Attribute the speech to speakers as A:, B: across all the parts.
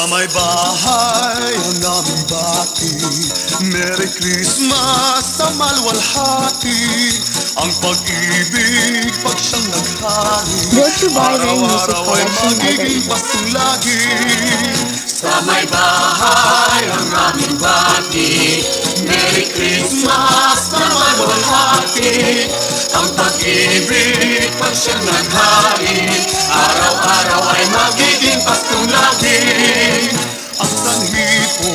A: Sa may bahay ang aming bati, Merry Christmas sa malwalhati. Ang pag-ibig pag siyang naghari,
B: Brought to you by Rain Music
A: araw-araw ay
B: Collection
A: magiging
B: Library.
A: pasong lagi. Sa may bahay ang aming bati, Merry Christmas na malwalhati. Ang pag-ibig pag siyang naghari, araw-araw ay magiging pasong lagi. Ang sanhi po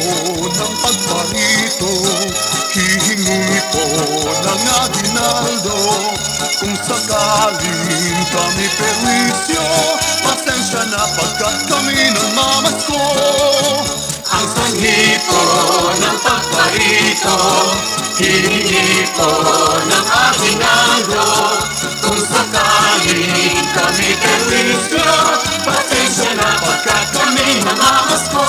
A: ng pagparito, hihingi po ng aginaldo. Kung sakaling kami perwisyo, pasensya na pagkat kami nagmamasko. Ang sanhi po ng pagparito, hihingi po ng aginaldo. Kung sakaling kami perwisyo, pasensya na pagkat kami nagmamasko.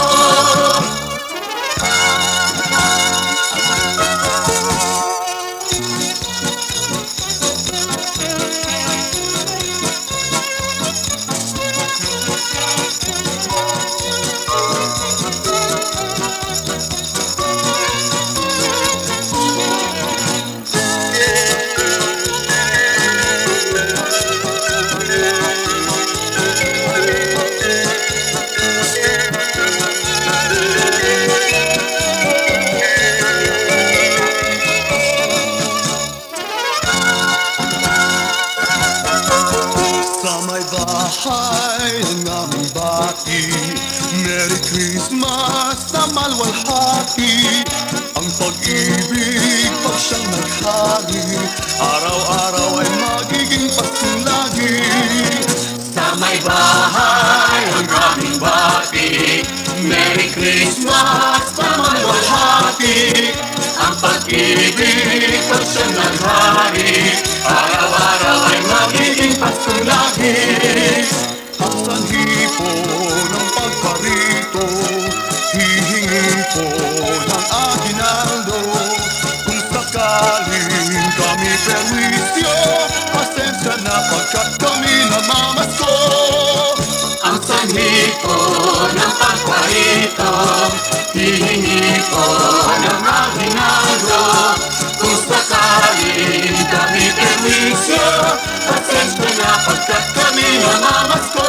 A: Bahay ang aming bati, Merry Christmas sa malwalhati. Ang pag-ibig pag siyang naghari, araw-araw ay magiging pasong lagi. Sa may bahay ang aming bati, Merry Christmas sa malwalhati. Ang pag-ibig pag siyang naghari, araw-araw ay magiging pasong lagi. Ang sanhi po ng pagparito, hihingi po ng aginaldo. Kung sakaling kami perwisyo, pasensya na pagkat kami namamasko. Ang sanhi po ng pagparito, hihingi po ng aginaldo. Kung sakaling kami perwisyo, pasensya na pagkat kami namamasko.